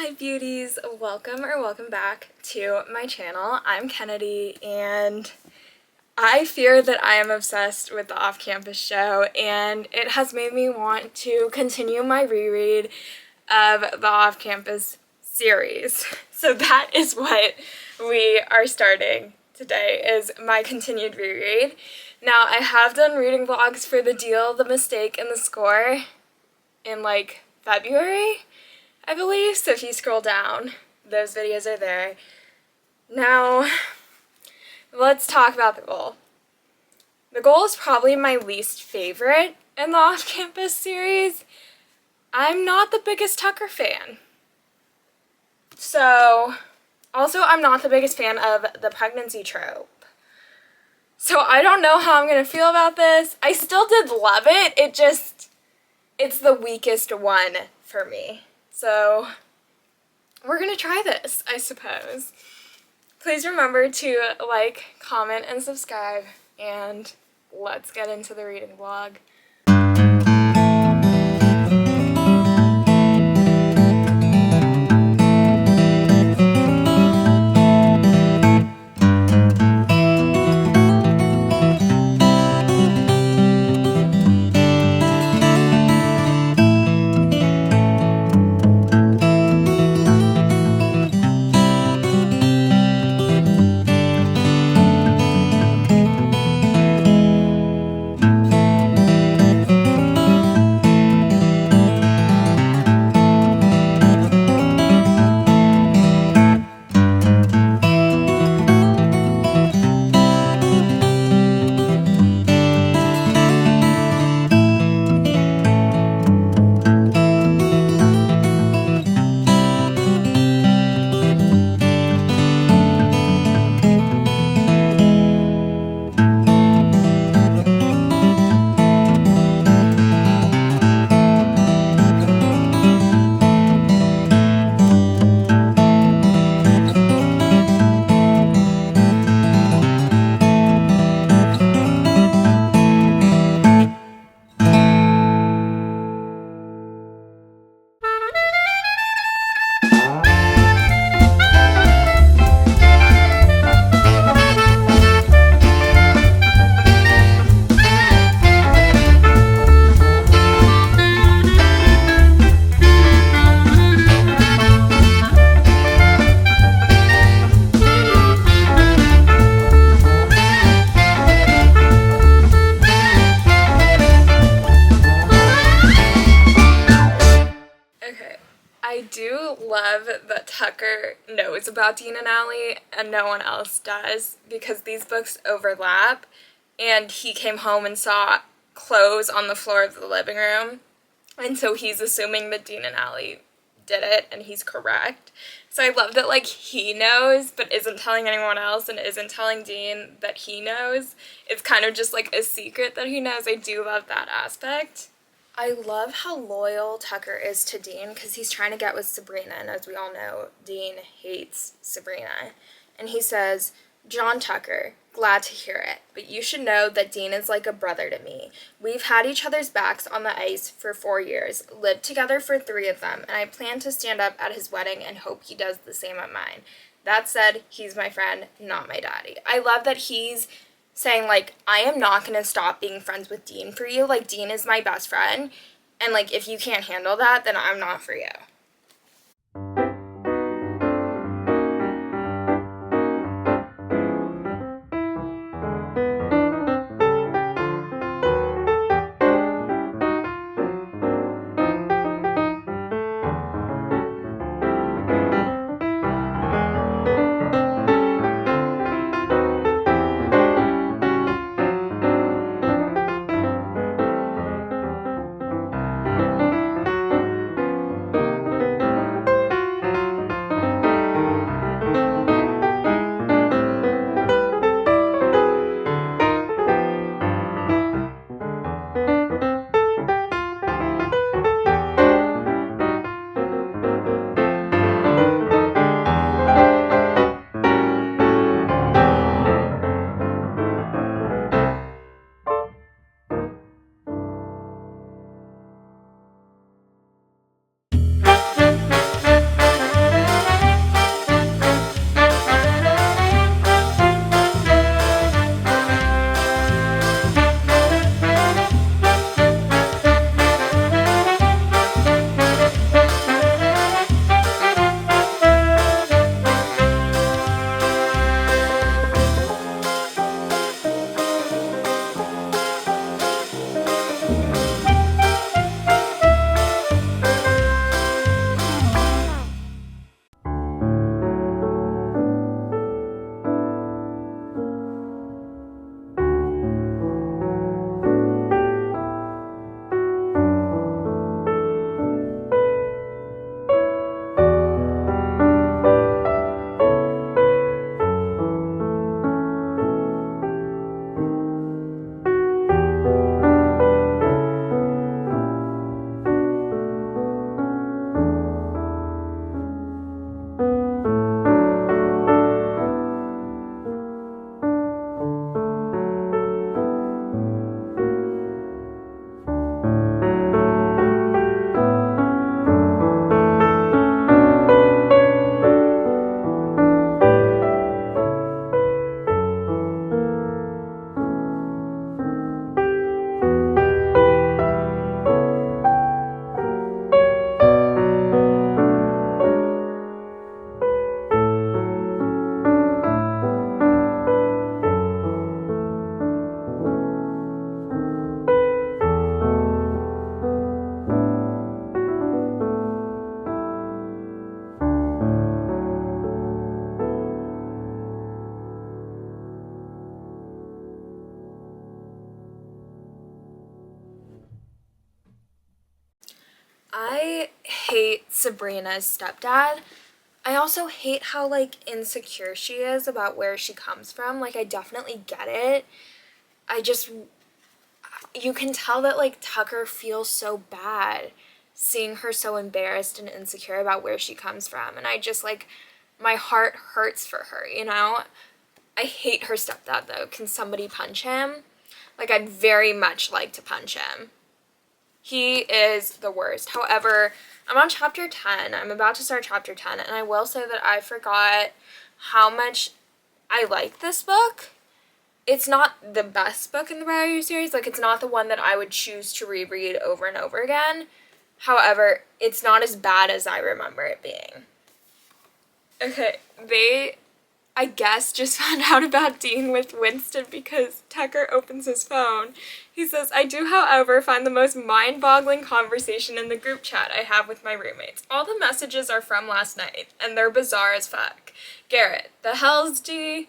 Hi beauties, welcome back to my channel. I'm Kennedy and I fear that I am obsessed with the off-campus show, and it has made me want to continue my reread of the off-campus series. So that is what we are starting today, is my continued reread. Now, I have done reading vlogs for The Deal, The Mistake, and The Score in like February, I believe, so if you scroll down, those videos are there. Now, let's talk about The Goal. The Goal is probably my least favorite in the off-campus series. I'm not the biggest Tucker fan. So, also I'm not the biggest fan of the pregnancy trope. So I don't know how I'm gonna feel about this. I still did love it, it's the weakest one for me. So, we're gonna try this, I suppose. Please remember to like, comment, and subscribe, and let's get into the reading vlog. I do love that Tucker knows about Dean and Allie and no one else does, because these books overlap, and he came home and saw clothes on the floor of the living room, and so he's assuming that Dean and Allie did it, and he's correct. So I love that, like, he knows but isn't telling anyone else and isn't telling Dean that he knows. It's kind of just like a secret that he knows. I do love that aspect. I love how loyal Tucker is to Dean, because he's trying to get with Sabrina, and as we all know, Dean hates Sabrina. And he says, "John Tucker, glad to hear it, but you should know that Dean is like a brother to me. We've had each other's backs on the ice for 4 years, lived together for 3 of them, and I plan to stand up at his wedding and hope he does the same at mine. That said, he's my friend, not my daddy." I love that he's saying, like, I am not going to stop being friends with Dean for you. Like, Dean is my best friend, and, like, if you can't handle that, then I'm not for you. I hate Sabrina's stepdad. I also hate how, like, insecure she is about where she comes from. Like, I definitely get it. I just, you can tell that, like, Tucker feels so bad seeing her so embarrassed and insecure about where she comes from. And I just, like, my heart hurts for her, you know? I hate her stepdad, though. Can somebody punch him? Like, I'd very much like to punch him. He is the worst. However, I'm on chapter 10. I'm about to start chapter 10, and I will say that I forgot how much I like this book. It's not the best book in the Briar U series. Like, it's not the one that I would choose to reread over and over again. However, it's not as bad as I remember it being. Okay, they, I guess, just found out about Dean with Winston because Tucker opens his phone. He says, I do, however, find the most mind-boggling conversation in the group chat I have with my roommates. All the messages are from last night, and they're bizarre as fuck. Garrett, the hell's Dean,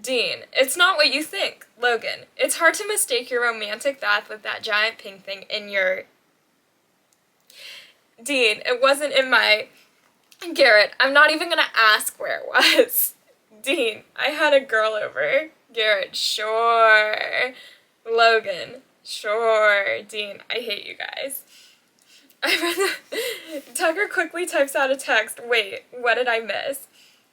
it's not what you think. Logan, it's hard to mistake your romantic bath with that giant pink thing in your... Dean, it wasn't in my... Garrett, I'm not even gonna ask where it was. Dean, I had a girl over. Garrett, sure. Logan, sure. Dean, I hate you guys. Tucker quickly types out a text. Wait, what did I miss?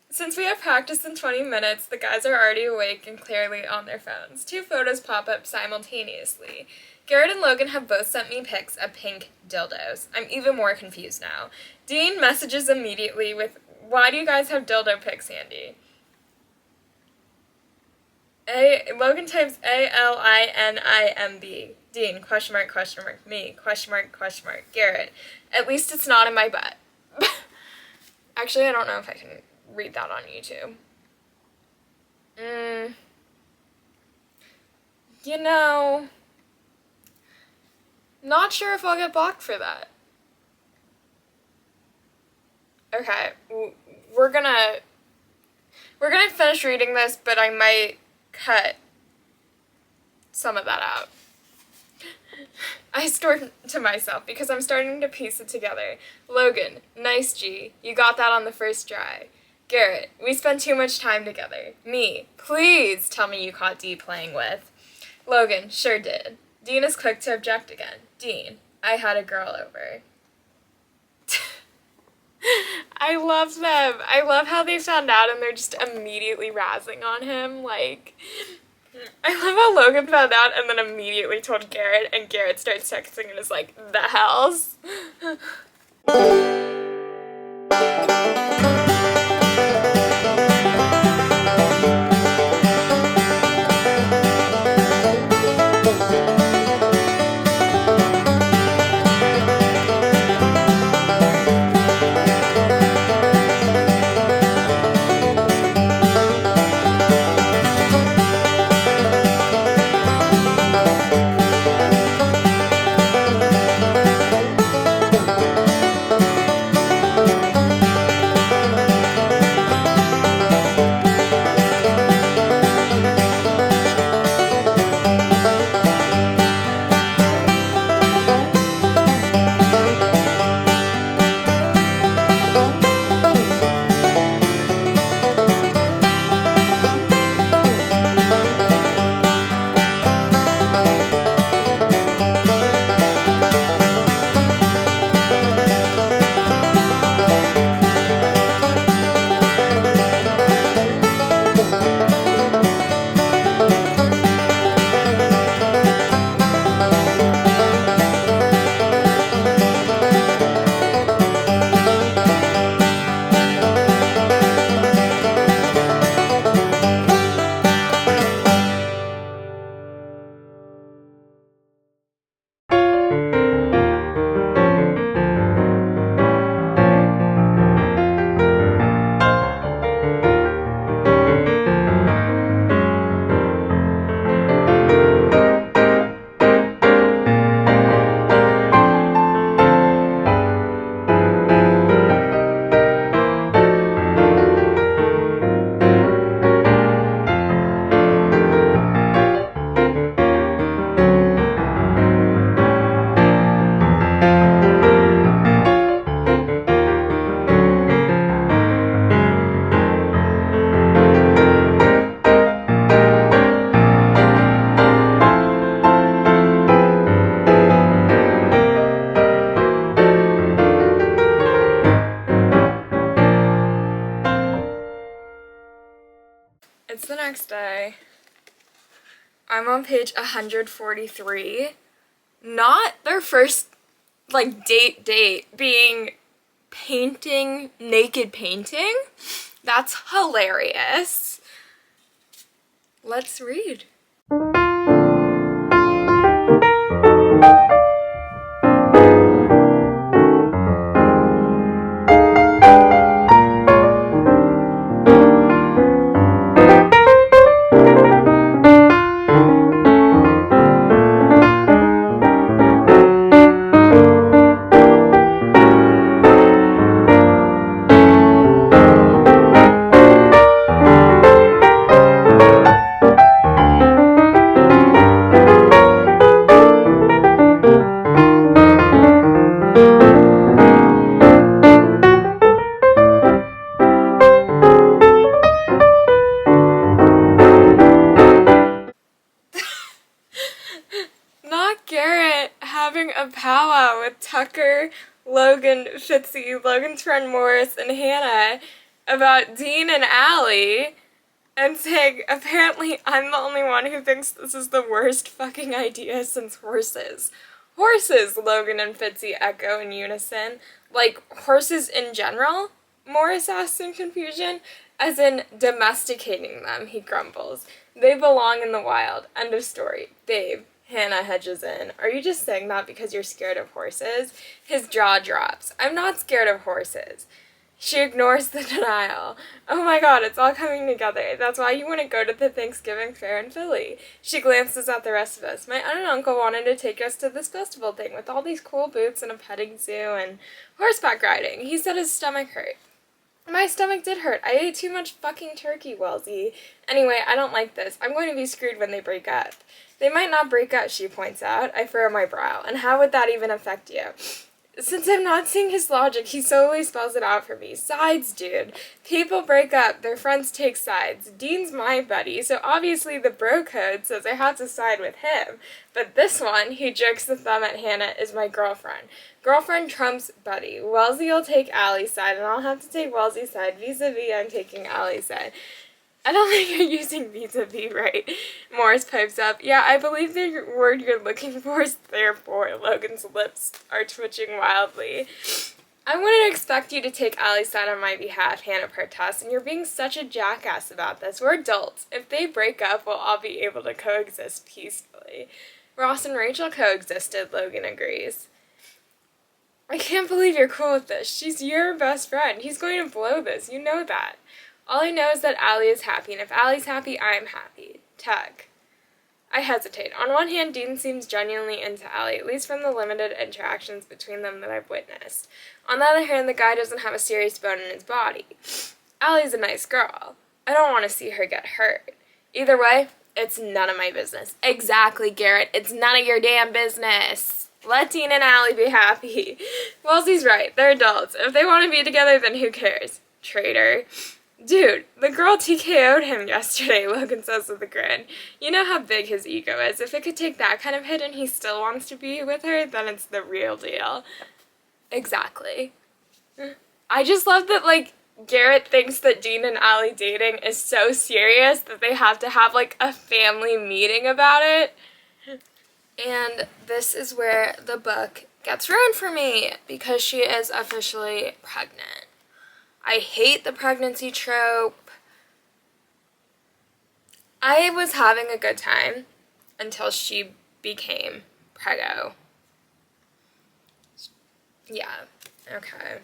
Since we have practice in 20 minutes, the guys are already awake and clearly on their phones. 2 photos pop up simultaneously. Garrett and Logan have both sent me pics of pink dildos. I'm even more confused now. Dean messages immediately with, why do you guys have dildo pics handy? Logan types ALINIMB. Dean, question mark, me, question mark, Garrett. At least it's not in my butt. Actually, I don't know if I can read that on YouTube. You know, not sure if I'll get blocked for that. Okay, we're gonna finish reading this, but I might cut some of that out. I stormed to myself because I'm starting to piece it together. Logan, nice G, you got that on the first try. Garrett, we spent too much time together. Me, please tell me you caught D playing with. Logan, sure did. Dean is quick to object again. Dean, I had a girl over. I love them. I love how they found out and they're just immediately razzing on him. Like, I love how Logan found out and then immediately told Garrett, and Garrett starts texting and is like, the hells? the next day. I'm on page 143. Not their first, like, date being painting, naked painting. That's hilarious. Let's read. Not Garrett having a powwow with Tucker, Logan, Fitzy, Logan's friend Morris, and Hannah about Dean and Allie, and saying, apparently I'm the only one who thinks this is the worst fucking idea since horses. Horses, Logan and Fitzy echo in unison. Like, horses in general? Morris asks in confusion. As in, domesticating them, he grumbles. They belong in the wild. End of story. Babe. Hannah hedges in. Are you just saying that because you're scared of horses? His jaw drops. I'm not scared of horses. She ignores the denial. Oh my god, it's all coming together. That's why you wouldn't go to the Thanksgiving fair in Philly. She glances at the rest of us. My aunt and uncle wanted to take us to this festival thing with all these cool booths and a petting zoo and horseback riding. He said his stomach hurt. My stomach did hurt. I ate too much fucking turkey, Wellesley. Anyway, I don't like this. I'm going to be screwed when they break up. They might not break up, she points out. I furrow my brow. And how would that even affect you? Since I'm not seeing his logic, he solely spells it out for me. Sides, dude. People break up. Their friends take sides. Dean's my buddy, so obviously the bro code says I have to side with him. But this one, he jerks the thumb at Hannah, is my girlfriend. Girlfriend trumps buddy. Wellesley'll take Allie's side, and I'll have to take Wellesley's side. Vis-a-vis, I'm taking Allie's side. I don't think you're using vis-a-vis right. Morris pipes up. Yeah, I believe the word you're looking for is therefore. Logan's lips are twitching wildly. I wouldn't expect you to take Allie's side on my behalf, Hannah protests, and you're being such a jackass about this. We're adults. If they break up, we'll all be able to coexist peacefully. Ross and Rachel coexisted, Logan agrees. I can't believe you're cool with this. She's your best friend. He's going to blow this. You know that. All I know is that Allie is happy, and if Allie's happy, I'm happy. Tug. I hesitate. On one hand, Dean seems genuinely into Allie, at least from the limited interactions between them that I've witnessed. On the other hand, the guy doesn't have a serious bone in his body. Allie's a nice girl. I don't want to see her get hurt. Either way, it's none of my business. Exactly, Garrett. It's none of your damn business. Let Dean and Allie be happy. Wellesley's right. They're adults. If they want to be together, then who cares? Traitor. Dude, the girl TKO'd him yesterday, Logan says with a grin. You know how big his ego is. If it could take that kind of hit and he still wants to be with her, then it's the real deal. Exactly. I just love that, like, Garrett thinks that Dean and Allie dating is so serious that they have to have, like, a family meeting about it. And this is where the book gets ruined for me, because she is officially pregnant. I hate the pregnancy trope. I was having a good time until she became preggo. Yeah, okay.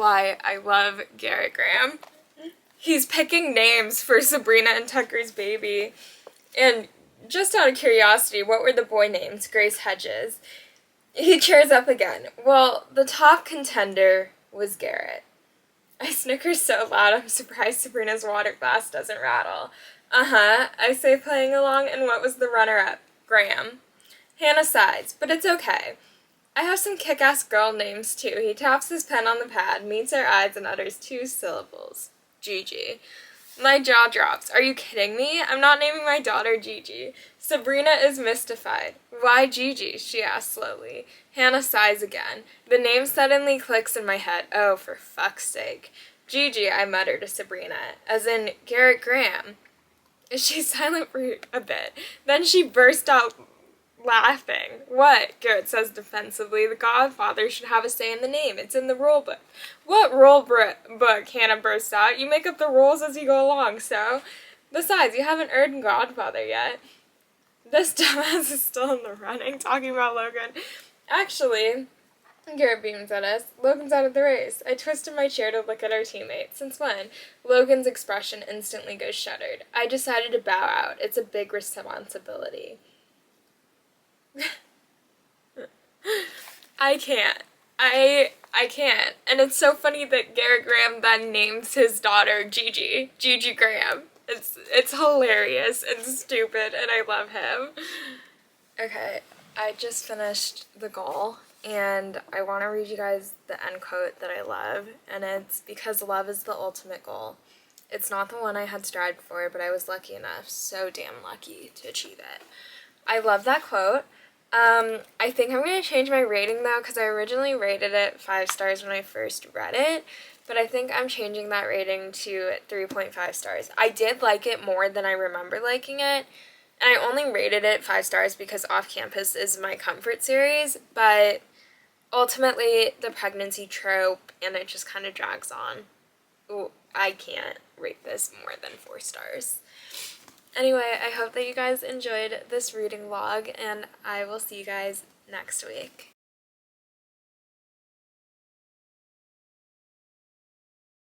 why I love Garrett Graham. He's picking names for Sabrina and Tucker's baby. And just out of curiosity, what were the boy names? Grace Hedges. He cheers up again. Well, the top contender was Garrett. I snicker so loud I'm surprised Sabrina's water glass doesn't rattle. I say, playing along, and what was the runner-up? Graham. Hannah sighs, but it's okay. I have some kick-ass girl names, too. He taps his pen on the pad, meets our eyes, and utters 2 syllables. Gigi. My jaw drops. Are you kidding me? I'm not naming my daughter Gigi. Sabrina is mystified. Why Gigi? She asks slowly. Hannah sighs again. The name suddenly clicks in my head. Oh, for fuck's sake. Gigi, I mutter to Sabrina, as in Garrett Graham. She's silent for a bit. Then she burst out laughing. What? Garrett says defensively. The godfather should have a say in the name. It's in the rule book. What rule book? Hannah bursts out. You make up the rules as you go along, so. Besides, you haven't earned godfather yet. This dumbass is still in the running, talking about Logan. Actually, Garrett beams at us. Logan's out of the race. I twisted my chair to look at our teammate. Since when? Logan's expression instantly goes shuttered. I decided to bow out. It's a big responsibility. I can't. I can't. And it's so funny that Garrett Graham then names his daughter Gigi. Gigi Graham. It's hilarious and stupid, and I love him. Okay, I just finished The Goal, and I want to read you guys the end quote that I love, and it's because love is the ultimate goal. It's not the one I had strived for, but I was lucky enough, so damn lucky, to achieve it. I love that quote. I think I'm going to change my rating though, because I originally rated it 5 stars when I first read it, but I think I'm changing that rating to 3.5 stars. I did like it more than I remember liking it, and I only rated it 5 stars because Off Campus is my comfort series, but ultimately the pregnancy trope, and it just kind of drags on. Ooh, I can't rate this more than 4 stars. Anyway, I hope that you guys enjoyed this reading vlog, and I will see you guys next week.